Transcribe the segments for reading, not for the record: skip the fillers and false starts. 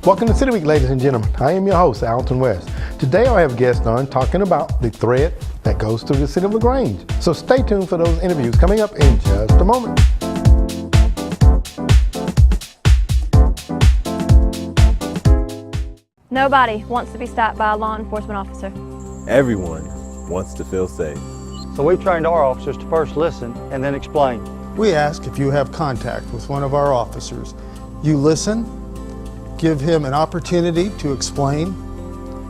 Welcome to City Week, ladies and gentlemen. I am your host, Alton West. Today I have guests on talking about the thread that goes through the City of LaGrange. So stay tuned for those interviews coming up in just a moment. Nobody wants to be stopped by a law enforcement officer. Everyone wants to feel safe. So we've trained our officers to first listen and then explain. We ask if you have contact with one of our officers, you listen, give him an opportunity to explain,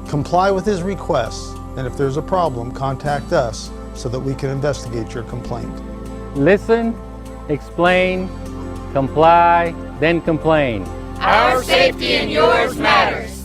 comply with his requests, and if there's a problem, contact us so that we can investigate your complaint. Listen, explain, comply, then complain. Our safety and yours matters.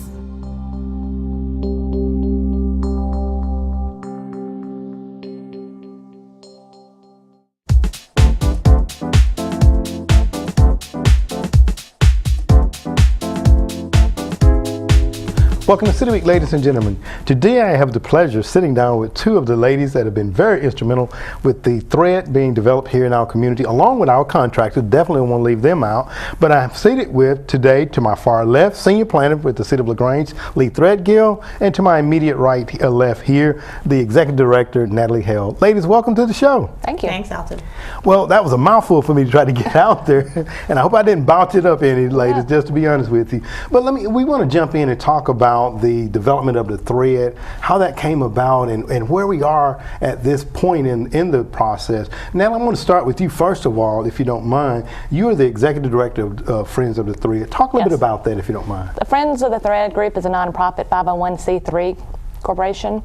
Welcome to City Week, ladies and gentlemen. Today I have the pleasure of sitting down with two of the ladies that have been very instrumental with the thread being developed here in our community, along with our contractors. Definitely won't leave them out. But I'm seated with today, to my far left, Senior Planner with the City of LaGrange, Lee Threadgill, and to my immediate right left here, the Executive Director, Natalie Hale. Ladies, welcome to the show. Thank you. Thanks, Alton. Well, that was a mouthful for me to try to get out there, and I hope I didn't bounce it up any, ladies, just to be honest with you. But we want to jump in and talk about the development of the thread, how that came about, and where we are at this point in the process. Now, I want to start with you first of all, if you don't mind. You are the Executive Director of Friends of the Thread. Talk a little bit about that, if you don't mind. The Friends of the Thread Group is a nonprofit 501c3 corporation,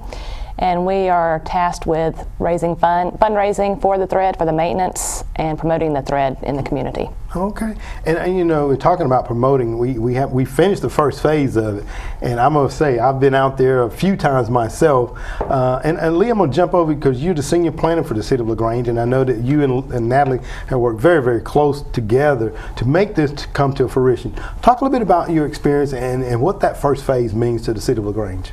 and we are tasked with raising fundraising for the thread, for the maintenance, and promoting the thread in the community. Okay, and you know, talking about promoting, we finished the first phase of it, and I must say I've been out there a few times myself. And Lee, I'm gonna jump over because you're the Senior Planner for the City of LaGrange, and I know that you and Natalie have worked very, very close together to make this to come to fruition. Talk a little bit about your experience and what that first phase means to the City of LaGrange.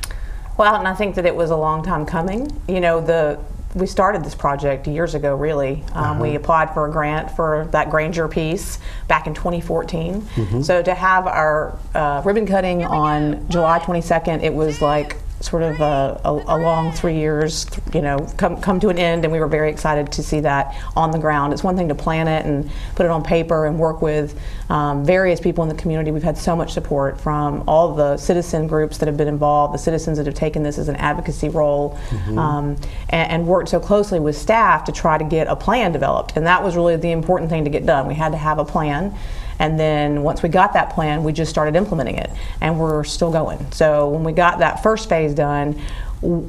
Well, and I think that it was a long time coming. You know, we started this project years ago, really. We applied for a grant for that Granger piece back in 2014. So to have our ribbon cutting on July 22nd, it was like sort of a long 3 years, you know, come to an end, and we were very excited to see that on the ground. It's one thing to plan it and put it on paper and work with various people in the community. We've had so much support from all the citizen groups that have been involved, the citizens that have taken this as an advocacy role, and worked so closely with staff to try to get a plan developed. And that was really the important thing to get done. We had to have a plan. And then once we got that plan, we just started implementing it, and we're still going. So when we got that first phase done,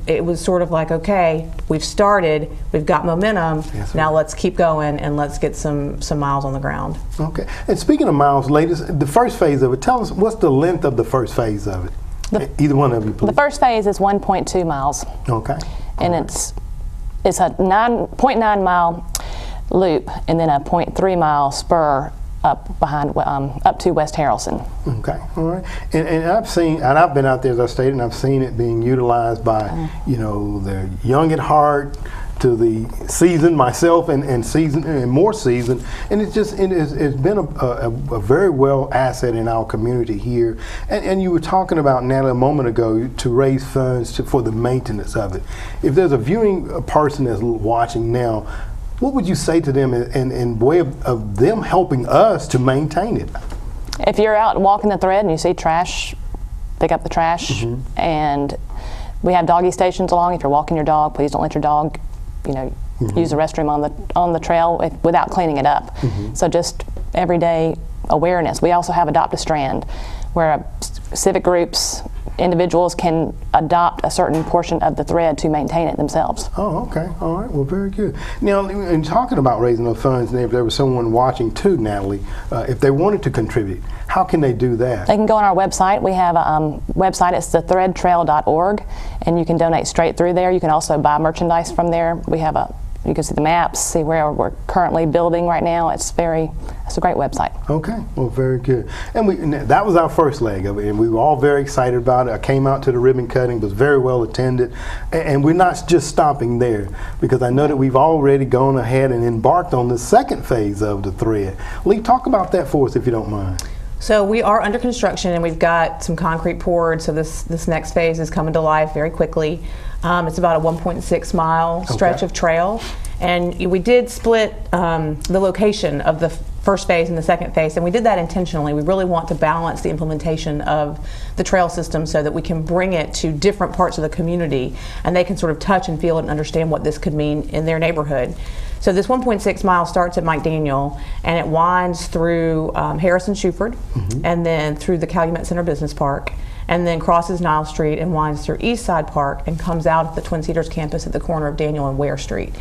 it was sort of like, okay, we've started, we've got momentum, now let's keep going and let's get some miles on the ground. Okay, and speaking of miles, ladies, the first phase of it, tell us what's the length of the first phase of it? Either one of you, please. The first phase is 1.2 miles. Okay. And it's a 0.9 mile loop and then a 0.3 mile spur up behind, up to West Harrelson. Okay, all right. And I've been out there, as I stated, and I've seen it being utilized by, you know, the young at heart to the seasoned, myself, and seasoned and more seasoned, and it's been a very well asset in our community here. And you were talking about, Natalie, a moment ago, to raise funds for the maintenance of it. If there's a viewing person that's watching now, what would you say to them in way of them helping us to maintain it? If you're out walking the thread and you see trash, pick up the trash. And we have doggy stations along. If you're walking your dog, please don't let your dog, you know, use the restroom on the trail without cleaning it up. So just everyday awareness. We also have Adopt a Strand, where civic groups, individuals can adopt a certain portion of the thread to maintain it themselves. Oh, okay. All right. Well, very good. Now, in talking about raising those funds, and if there was someone watching too, Natalie, if they wanted to contribute, how can they do that? They can go on our website. We have a website. It's thethreadtrail.org, and you can donate straight through there. You can also buy merchandise from there. We have you can see the maps, see where we're currently building right now. It's a great website. Okay, well, very good. And that was our first leg of it, and we were all very excited about it. I came out to the ribbon cutting, was very well attended, and we're not just stopping there, because I know that we've already gone ahead and embarked on the second phase of the thread. Lee, talk about that for us if you don't mind. So we are under construction, and we've got some concrete poured. So this next phase is coming to life very quickly. It's about a 1.6 mile stretch of trail, and we did split the location of the first phase and the second phase, and we did that intentionally. We really want to balance the implementation of the trail system so that we can bring it to different parts of the community, and they can sort of touch and feel it and understand what this could mean in their neighborhood. So this 1.6 miles starts at Mike Daniel, and it winds through Harrison Shuford, and then through the Calumet Center Business Park, and then crosses Nile Street and winds through East Side Park and comes out at the Twin Cedars campus at the corner of Daniel and Ware Street.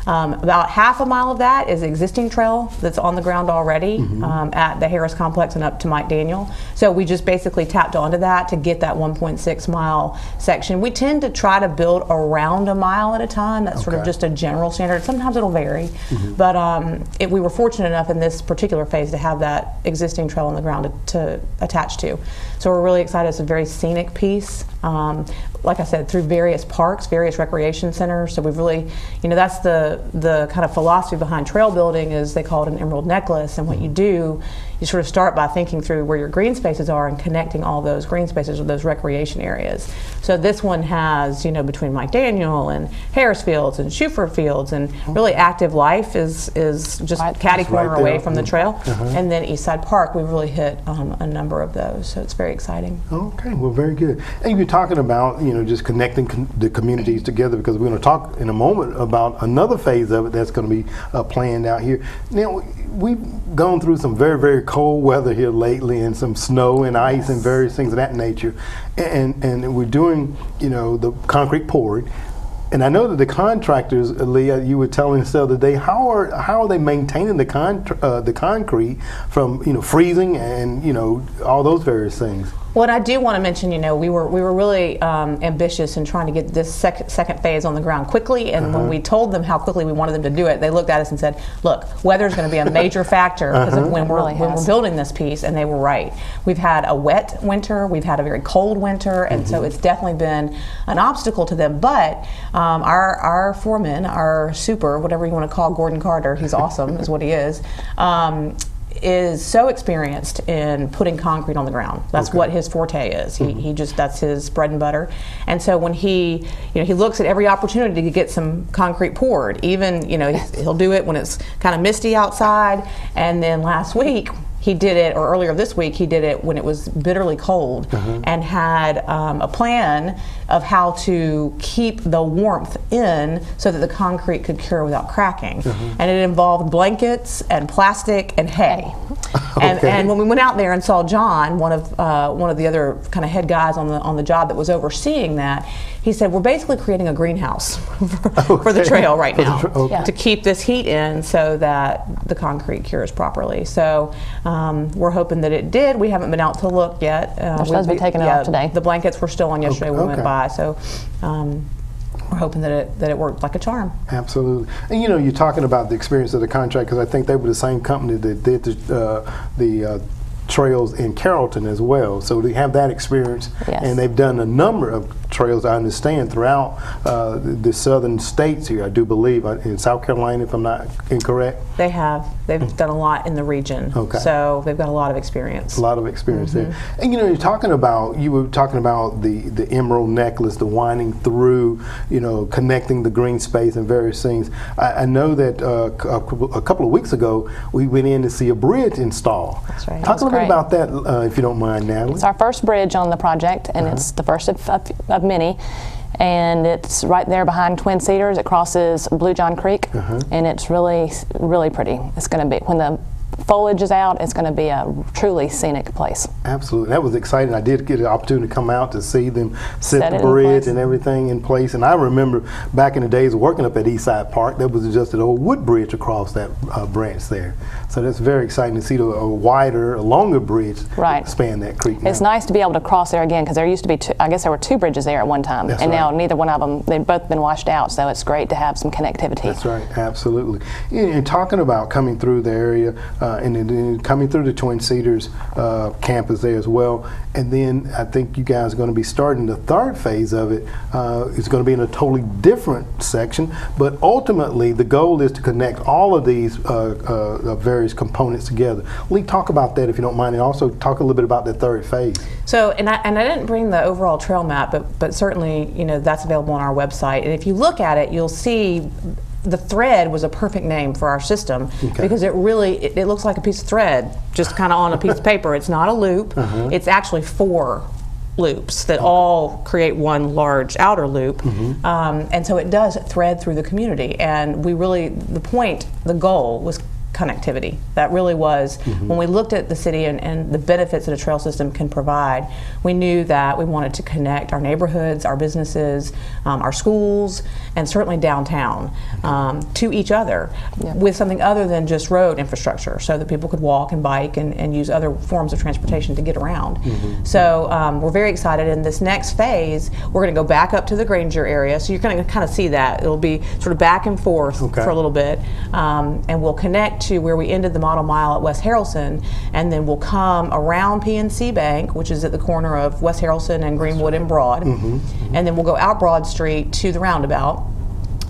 About half a mile of that is existing trail that's on the ground already at the Harris Complex and up to Mike Daniel. So we just basically tapped onto that to get that 1.6 mile section. We tend to try to build around a mile at a time. That's sort of just a general standard. Sometimes it'll vary, but we were fortunate enough in this particular phase to have that existing trail on the ground to attach to. So we're really excited. It's a very scenic piece. Like I said, through various parks, various recreation centers. So we've really, that's the kind of philosophy behind trail building, is they call it an emerald necklace. And what you do, you sort of start by thinking through where your green spaces are and connecting all those green spaces with those recreation areas. So this one has, between Mike Daniel and Harris Fields and Shuford Fields, and really active life is just catty corner away from the trail. And then East Side Park, we've really hit a number of those. So it's very exciting. Okay, well, very good. And you're talking about, just connecting the communities together, because we're going to talk in a moment about another phase of it that's going to be planned out here. Now, we've gone through some very, very cold weather here lately, and some snow and ice and various things of that nature. And we're doing, the concrete pouring. And I know that the contractors, Leah, you were telling us the other day, how are they maintaining the concrete from freezing and all those various things? Well, I do want to mention, we were really ambitious in trying to get this second phase on the ground quickly. And when we told them how quickly we wanted them to do it, they looked at us and said, "Look, weather is going to be a major factor because of when we're building this piece." And they were right. We've had a wet winter, we've had a very cold winter, and so it's definitely been an obstacle to them. But our foreman, our super, whatever you want to call Gordon Carter, he's awesome, is what he is so experienced in putting concrete on the ground. That's what his forte is. He just, that's his bread and butter. And so when he looks at every opportunity to get some concrete poured, even, he'll do it when it's kind of misty outside. And then last week, he did it, or earlier this week, he did it when it was bitterly cold, and had a plan of how to keep the warmth in so that the concrete could cure without cracking. And it involved blankets and plastic and hay. And when we went out there and saw John, one of the other kind of head guys on the job that was overseeing that, he said, "We're basically creating a greenhouse for the trail right now to keep this heat in so that the concrete cures properly." So we're hoping that it did. We haven't been out to look yet. They're supposed to be taking it off today. The blankets were still on yesterday when we went by. So we're hoping that it worked like a charm. Absolutely. And you're talking about the experience of the contract, because I think they were the same company that did the trails in Carrollton as well. So they have that experience, and they've done a number of trails, I understand, throughout the southern states here, I do believe, in South Carolina, if I'm not incorrect. They have. They've done a lot in the region. So they've got a lot of experience. A lot of experience there. And you were talking about the emerald necklace, the winding through, connecting the green space and various things. I know that a couple of weeks ago, we went in to see a bridge installed. That's right. Talk a little bit about that, if you don't mind, Natalie. It's our first bridge on the project, and it's the first of many. And it's right there behind Twin Cedars. It crosses Blue John Creek, and it's really, really pretty. It's going to be, when the foliage is out, it's going to be a truly scenic place. Absolutely. That was exciting. I did get an opportunity to come out to see them set the bridge and everything in place. And I remember back in the days working up at Eastside Park, there was just an old wood bridge across that branch there. So that's very exciting to see a longer bridge span that creek now. It's nice to be able to cross there again, because there used to be I guess there were two bridges there at one time. That's now neither one of them, they've both been washed out, so it's great to have some connectivity. That's right, absolutely. And talking about coming through the area, and then coming through the Twin Cedars campus there as well. And then I think you guys are going to be starting the third phase of it. It's going to be in a totally different section, but ultimately the goal is to connect all of these various components together. Lee, talk about that if you don't mind, and also talk a little bit about the third phase. So, and I didn't bring the overall trail map, but certainly, that's available on our website. And if you look at it, you'll see the thread was a perfect name for our system because it looks like a piece of thread just kind of on a piece of paper. It's not a loop. It's actually 4 loops that all create one large outer loop. And so it does thread through the community. And the goal was connectivity. That really was, when we looked at the city and the benefits that a trail system can provide, we knew that we wanted to connect our neighborhoods, our businesses, our schools, and certainly downtown to each other with something other than just road infrastructure, so that people could walk and bike and use other forms of transportation to get around. So we're very excited. In this next phase, we're going to go back up to the Granger area, so you're going to kind of see that. It'll be sort of back and forth for a little bit, and we'll connect to where we ended the model mile at West Harrelson, and then we'll come around PNC Bank, which is at the corner of West Harrelson and Greenwood and Broad, and then we'll go out Broad Street to the roundabout,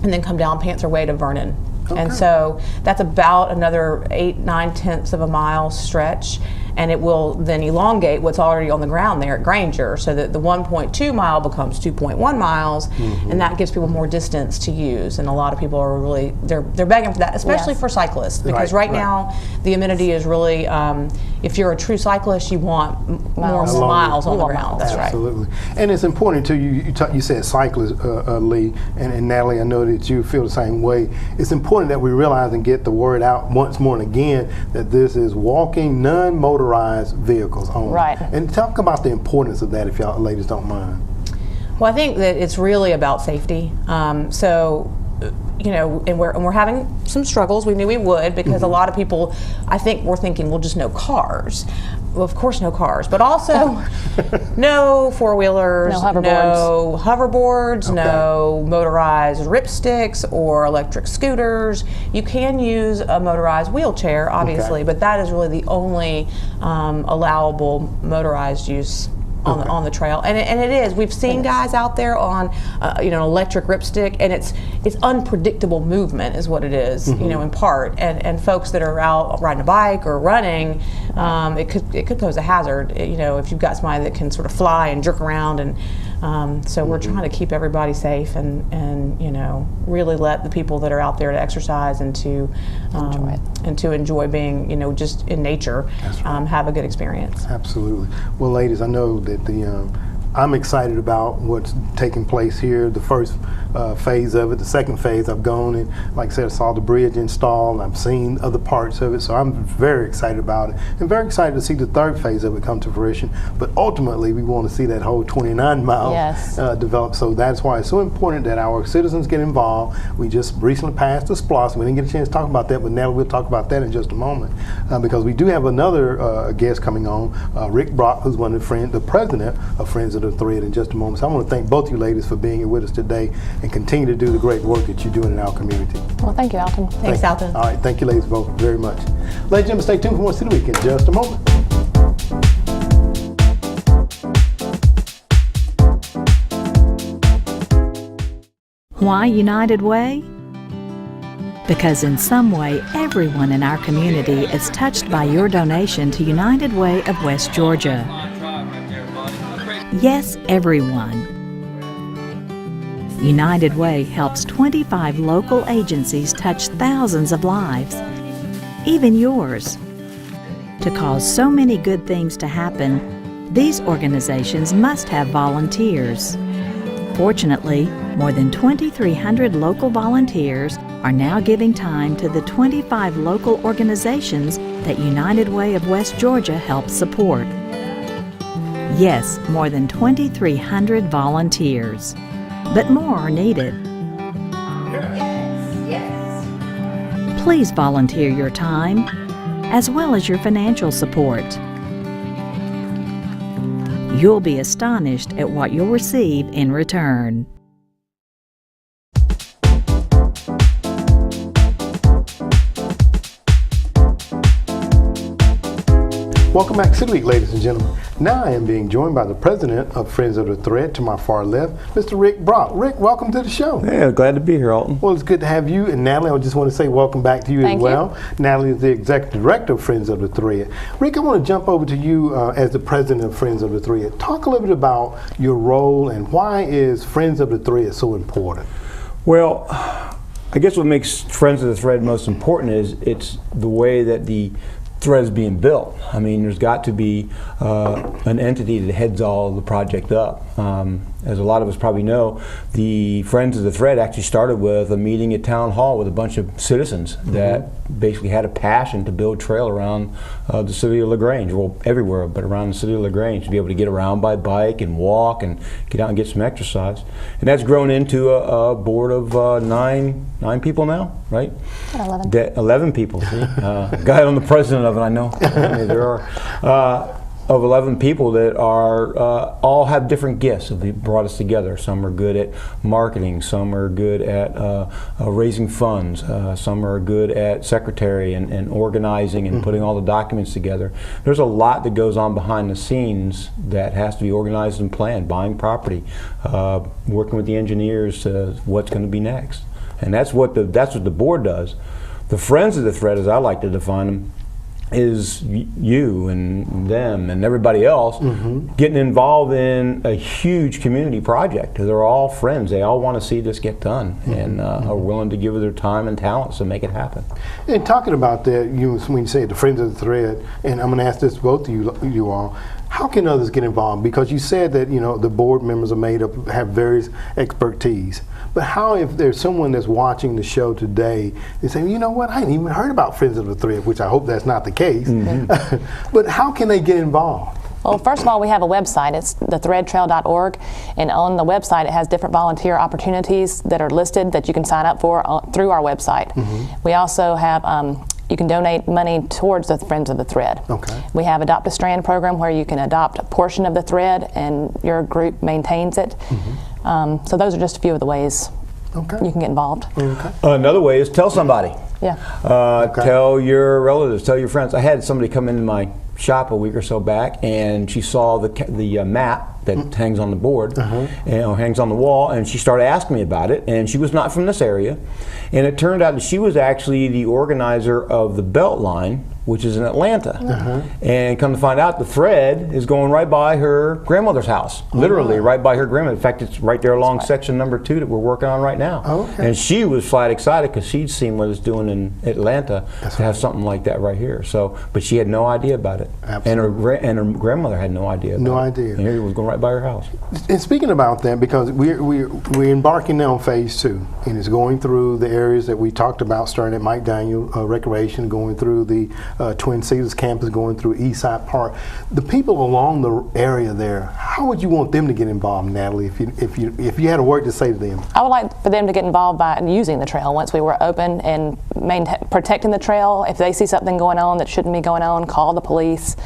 and then come down Panther Way to Vernon. And so that's about another 8-9 of a mile stretch, and it will then elongate what's already on the ground there at Granger, so that the 1.2 mile becomes 2.1 miles, and that gives people more distance to use. And a lot of people are really they're begging for that, especially for cyclists, because right now the amenity is really if you're a true cyclist, you want more miles on the ground. That's Absolutely. And it's important too. You said cyclists, Lee, and Natalie. I know that you feel the same way. It's important that we realize and get the word out once more and again that this is walking, non-motorized vehicles only. Right. And talk about the importance of that, if y'all ladies don't mind. Well, I think that it's really about safety. And we're having some struggles. We knew we would, because a lot of people, I think, were thinking, well, just no cars. Well, of course, no cars, but also no four-wheelers, no hoverboards, no motorized ripsticks or electric scooters. You can use a motorized wheelchair, obviously, but that is really the only allowable motorized use on the trail, and it is. We've seen guys out there on an electric ripstick, and it's unpredictable movement is what it is, in part. And folks that are out riding a bike or running, it could pose a hazard. If you've got somebody that can sort of fly and jerk around, and so we're trying to keep everybody safe and really let the people that are out there to exercise and to enjoy being just in nature have a good experience. Absolutely. Well, ladies, I know that I'm excited about what's taking place here. The first phase of it, the second phase, I've gone and, like I said, I saw the bridge installed. I've seen other parts of it, so I'm very excited about it, and very excited to see the third phase of it come to fruition. But ultimately, we want to see that whole 29 miles develop. So that's why it's so important that our citizens get involved. We just recently passed the SPLOST. We didn't get a chance to talk about that, but now we'll talk about that in just a moment, because we do have another guest coming on, Rick Brock, who's one of the president of Friends of the Thread, in just a moment. So I want to thank both you ladies for being here with us today and continue to do the great work that you're doing in our community. Well, thank you, Alton. Thanks, Alton. All right, thank you ladies both very much. Ladies and gentlemen, stay tuned for more City Week in just a moment. Why United Way? Because in some way, everyone in our community is touched by your donation to United Way of West Georgia. Yes, everyone. United Way helps 25 local agencies touch thousands of lives, even yours. To cause so many good things to happen, these organizations must have volunteers. Fortunately, more than 2,300 local volunteers are now giving time to the 25 local organizations that United Way of West Georgia helps support. Yes, more than 2,300 volunteers. But more are needed. Please volunteer your time, as well as your financial support. You'll be astonished at what you'll receive in return. Welcome back to City Week, ladies and gentlemen. Now I am being joined by the president of Friends of the Thread to my far left, Mr. Rick Brock. Rick, welcome to the show. Yeah, glad to be here, Alton. Well, it's good to have you. And Natalie, I just want to say welcome back to you as well. Natalie is the executive director of Friends of the Thread. Rick, I want to jump over to you as the president of Friends of the Thread. Talk a little bit about your role and why is Friends of the Thread so important? Well, I guess what makes Friends of the Thread most important is it's the way that the thread is being built. I mean, there's got to be an entity that heads all the project up. As a lot of us probably know, the Friends of the Thread actually started with a meeting at Town Hall with a bunch of citizens that basically had a passion to build trail around the City of LaGrange, well, everywhere, but around the City of LaGrange, to be able to get around by bike and walk and get out and get some exercise. And that's grown into a board of nine people now, right? 11. 11 people, see? Guy on the president of it, I know. There are. Of 11 people that are all have different gifts that brought us together. Some are good at marketing, some are good at raising funds, some are good at secretary and organizing and putting all the documents together. There's a lot that goes on behind the scenes that has to be organized and planned, buying property, working with the engineers to what's going to be next. And that's what the board does. The Friends of the Thread, as I like to define them, is you and them and everybody else getting involved in a huge community project. They're all friends. They all want to see this get done and are willing to give their time and talents to make it happen. And talking about that, when you say the Friends of the Thread, and I'm going to ask this to both of you all, how can others get involved? Because you said that the board members are made up, have various expertise. But how if there's someone that's watching the show today and saying, you know what, I hadn't even heard about Friends of the Thread, which I hope that's not the case. But how can they get involved? Well, first of all, we have a website. It's thethreadtrail.org, and on the website it has different volunteer opportunities that are listed that you can sign up for through our website. We also have you can donate money towards the Friends of the Thread. Okay. We have Adopt a Strand program where you can adopt a portion of the thread and your group maintains it. So those are just a few of the ways you can get involved. Another way is tell somebody. Yeah. Tell your relatives, tell your friends. I had somebody come into my shop a week or so back, and she saw the map that hangs on the board, hangs on the wall, and she started asking me about it. And she was not from this area, and it turned out that she was actually the organizer of the Beltline, which is in Atlanta. And come to find out, the thread is going right by her grandmother's house, literally right by her grandmother. In fact, it's right there along section number 2 that we're working on right now. And she was flat excited because she'd seen what it's doing in Atlanta to have something like that right here. So, but she had no idea about it. And her grandmother had no idea about it. And here it was going right by her house. And speaking about that, because we're embarking now on phase 2, and it's going through the areas that we talked about, starting at Mike Daniel Recreation, going through the Twin Cedars campus, going through Eastside Park. The people along the area there, how would you want them to get involved, Natalie, if you had a word to say to them? I would like for them to get involved by using the trail once we were open and protecting the trail. If they see something going on that shouldn't be going on, call the police.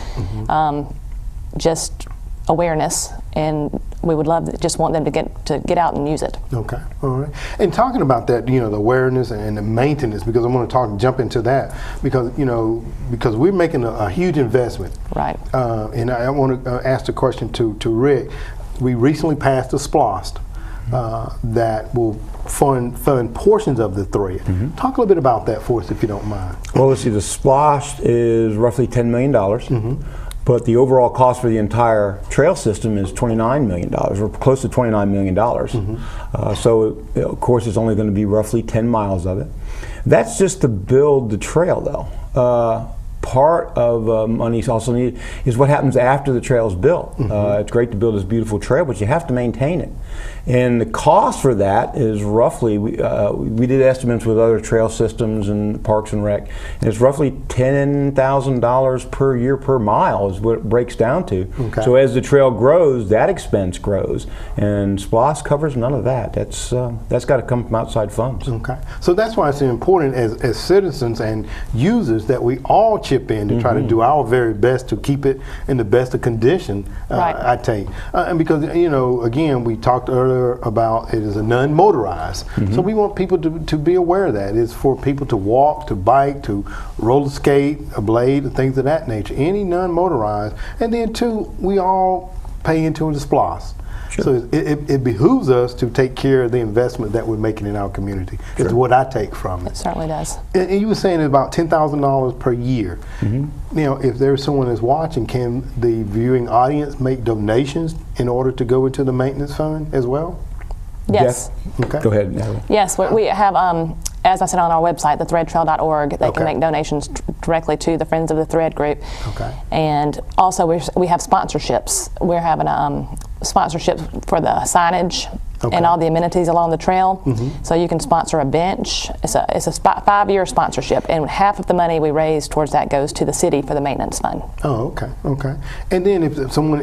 Just awareness, and we would just want them to get out and use it. Okay, all right. And talking about that, the awareness and the maintenance, because I want to jump into that, because we're making a huge investment. Right. And I want to ask the question to Rick. We recently passed a SPLOST that will fund portions of the thread. Talk a little bit about that for us, if you don't mind. Well, let's see. The SPLOST is roughly $10 million. But the overall cost for the entire trail system is $29 million, or close to $29 million. So, of course, it's only going to be roughly 10 miles of it. That's just to build the trail, though. Part of money also needed is what happens after the trail is built. It's great to build this beautiful trail, but you have to maintain it. And the cost for that is roughly, we did estimates with other trail systems and Parks and Rec, and it's roughly $10,000 per year per mile is what it breaks down to. So as the trail grows, that expense grows, and SPLOST covers none of that. That's got to come from outside funds. So that's why it's important as citizens and users that we all chip chip in to try to do our very best to keep it in the best of condition. I take, and because again, we talked earlier about it is a non-motorized, so we want people to be aware of that. It's for people to walk, to bike, to roller skate, a blade, and things of that nature. Any non-motorized, and then two, we all pay into the SPLOST. Sure. So it behooves us to take care of the investment that we're making in our community. Sure. Is what I take from it. It certainly does. And you were saying it's about $10,000 per year. If there's someone that's watching, can the viewing audience make donations in order to go into the maintenance fund as well? Yes. Okay. Go ahead, Natalie. Yes, we have, as I said on our website, thethreadtrail.org, they can make donations directly to the Friends of the Thread group. Okay. And also we have sponsorships. We're having a sponsorship for the signage and all the amenities along the trail. So you can sponsor a bench. It's a 5-year sponsorship, and half of the money we raise towards that goes to the city for the maintenance fund. Oh, okay, okay. And then if someone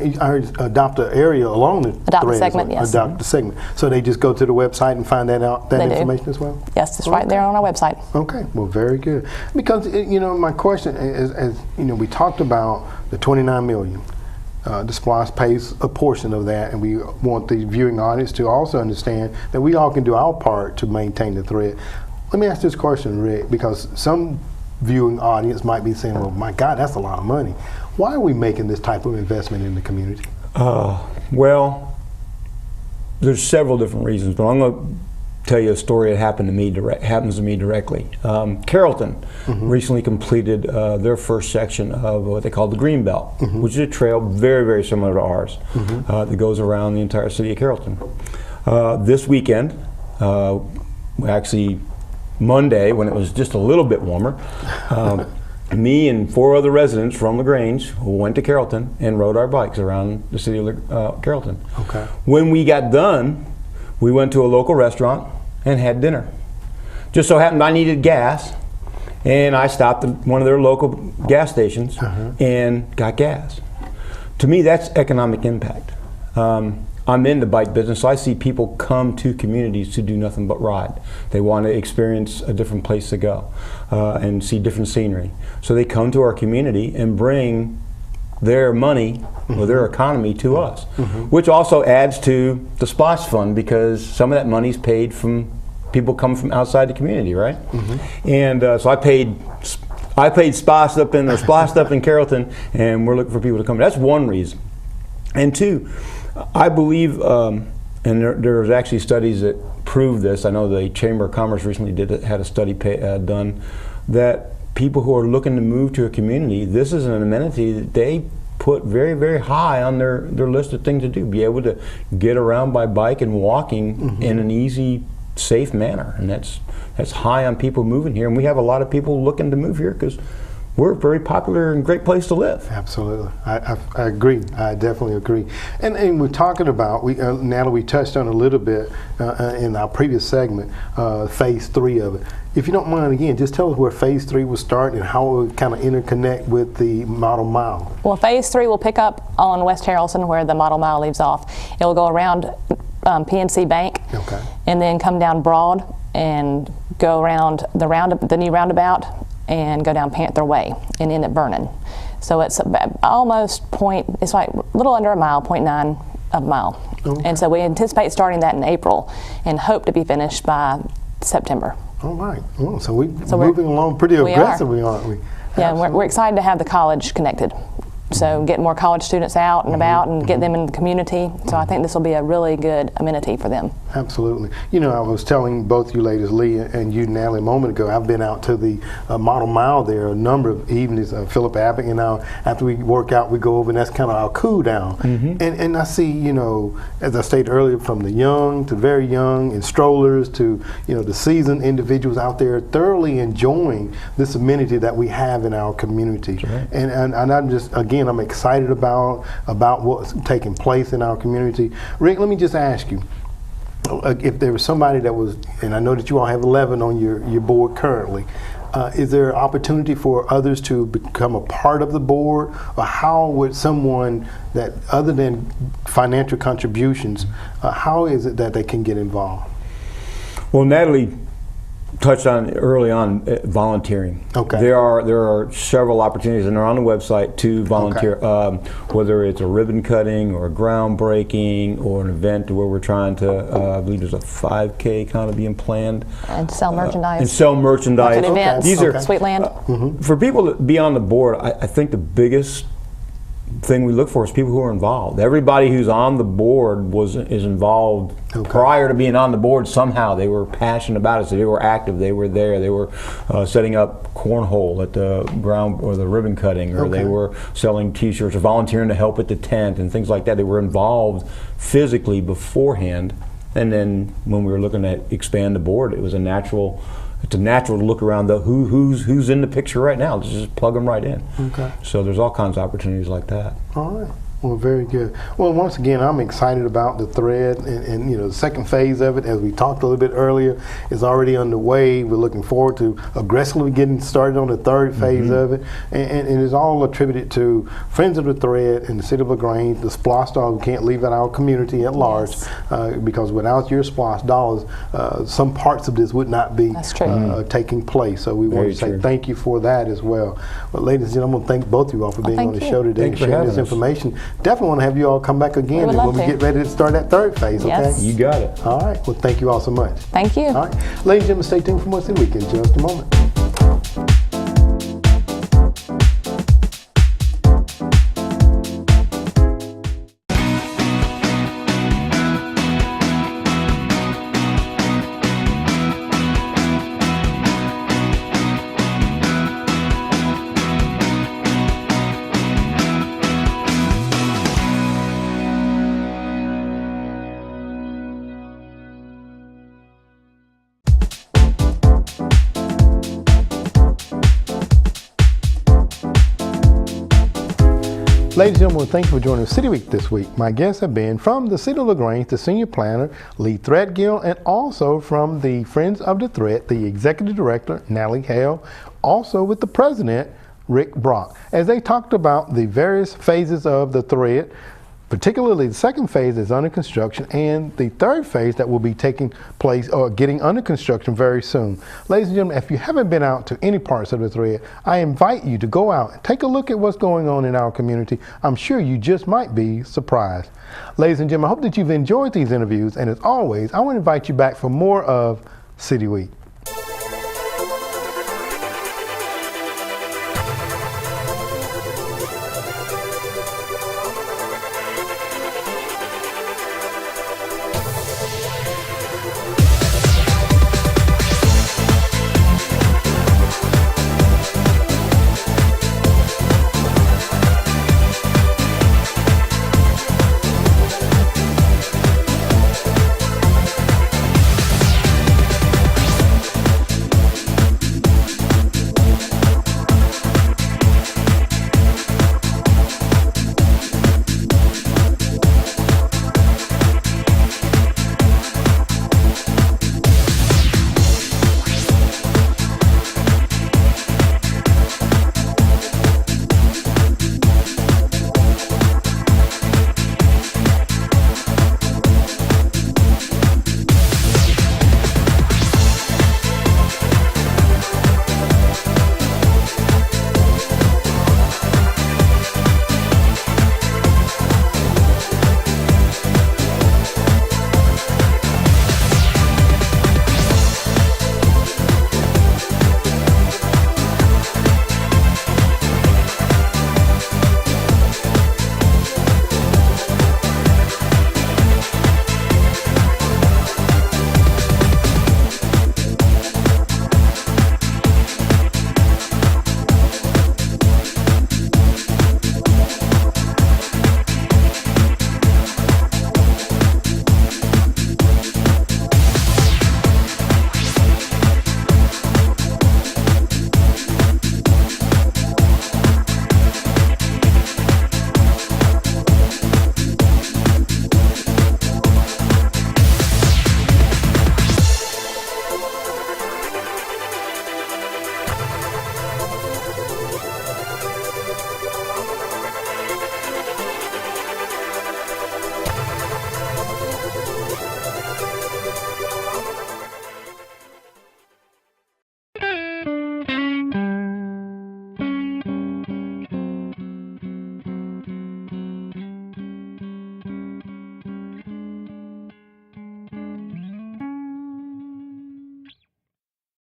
adopt an area along the adopt a segment, yes. Adopt a segment. So they just go to the website and find that information as well? Yes, it's right there on our website. Okay, well, very good. Because, my question is, as we talked about the $29 million. The SPLOST pays a portion of that, and we want the viewing audience to also understand that we all can do our part to maintain the thread. Let me ask this question, Rick, because some viewing audience might be saying, well, my God, that's a lot of money. Why are we making this type of investment in the community? Well, there's several different reasons, but I'm going to tell you a story that happens to me directly. Carrollton recently completed their first section of what they call the Green Belt, which is a trail very, very similar to ours that goes around the entire city of Carrollton. This weekend, actually Monday, when it was just a little bit warmer, me and 4 other residents from LaGrange who went to Carrollton and rode our bikes around the city of Carrollton. Okay. When we got done, we went to a local restaurant and had dinner. Just so happened I needed gas, and I stopped at one of their local gas stations and got gas. To me, that's economic impact. I'm in the bike business, so I see people come to communities to do nothing but ride. They want to experience a different place to go and see different scenery. So they come to our community and bring their money or their economy to us, which also adds to the SPLOST fund, because some of that money is paid from people coming from outside the community, right? And so I paid SPLOST up in Carrollton, and we're looking for people to come. That's one reason. And two, I believe, and there's actually studies that prove this. I know the Chamber of Commerce recently had a study done that people who are looking to move to a community, this is an amenity that they put very, very high on their list of things to do. Be able to get around by bike and walking in an easy, safe manner, and that's high on people moving here. And we have a lot of people looking to move here because we're a very popular and great place to live. Absolutely, I agree. I definitely agree. And we're talking about, Natalie, we touched on a little bit in our previous segment, phase 3 of it. If you don't mind, again, just tell us where phase 3 will start and how it will kind of interconnect with the Model Mile. Well, phase 3 will pick up on West Harrelson where the Model Mile leaves off. It will go around PNC Bank, and then come down Broad and go around the new roundabout and go down Panther Way and end at Vernon. So it's almost it's like a little under a mile, 0.9 of a mile. And so we anticipate starting that in April and hope to be finished by September. All right. Well, so we're moving along pretty aggressively, aren't we? Yeah, and we're excited to have the college connected. So get more college students out and about and get them in the community. So I think this will be a really good amenity for them. Absolutely. I was telling both you ladies, Lee and you, Natalie, a moment ago, I've been out to the Model Mile there a number of evenings, Philip Abbott, and now after we work out, we go over, and that's kind of our cool down. And I see, as I stated earlier, from the young to very young, and strollers to, the seasoned individuals out there thoroughly enjoying this amenity that we have in our community. Right. And I'm just, again, I'm excited about what's taking place in our community. Rick, let me just ask you, if there was somebody that was, and I know that you all have 11 on your board currently, is there opportunity for others to become a part of the board, or how would someone that, other than financial contributions, how is it that they can get involved? Well, Natalie touched on early on volunteering. Okay. There are several opportunities, and they're on the website to volunteer. Whether it's a ribbon cutting or a groundbreaking or an event where we're trying to, I believe there's a 5K kind of being planned. And sell merchandise. And sell merchandise. An event. These are Sweetland. for people to be on the board. I think the biggest thing we look for is people who are involved. Everybody who's on the board is involved prior to being on the board. Somehow they were passionate about it, so they were active. They were there. They were setting up cornhole at the ground or the ribbon cutting, or they were selling T-shirts or volunteering to help at the tent and things like that. They were involved physically beforehand, and then when we were looking to expand the board, it was a natural. It's a natural to look around who's in the picture right now. Just plug them right in. Okay. So there's all kinds of opportunities like that. All right. Well, very good. Well, once again, I'm excited about the thread, and you know, the second phase of it, as we talked a little bit earlier, is already underway. We're looking forward to aggressively getting started on the third phase of it, and it is all attributed to Friends of the Thread in the City of LaGrange, the SPLOST dollars. We can't leave out our community at large, because without your SPLOST dollars, some parts of this would not be taking place. So we want to say thank you for that as well. But ladies and gentlemen, I want to thank both of you all for being on the show today and sharing this information. Definitely want to have you all come back again when we get ready to start that third phase, okay? You got it. All right. Well, thank you all so much. Thank you. All right. Ladies and gentlemen, stay tuned for more City Week in just a moment. Ladies and gentlemen, thank you for joining City Week this week. My guests have been from the City of LaGrange, the Senior Planner, Lee Threadgill, and also from the Friends of the Thread, the Executive Director, Natalie Hale, also with the President, Rick Brock, as they talked about the various phases of the thread. Particularly the second phase is under construction, and the third phase that will be taking place or getting under construction very soon. Ladies and gentlemen, if you haven't been out to any parts of the thread, I invite you to go out and take a look at what's going on in our community. I'm sure you just might be surprised. Ladies and gentlemen, I hope that you've enjoyed these interviews, and as always, I want to invite you back for more of City Week.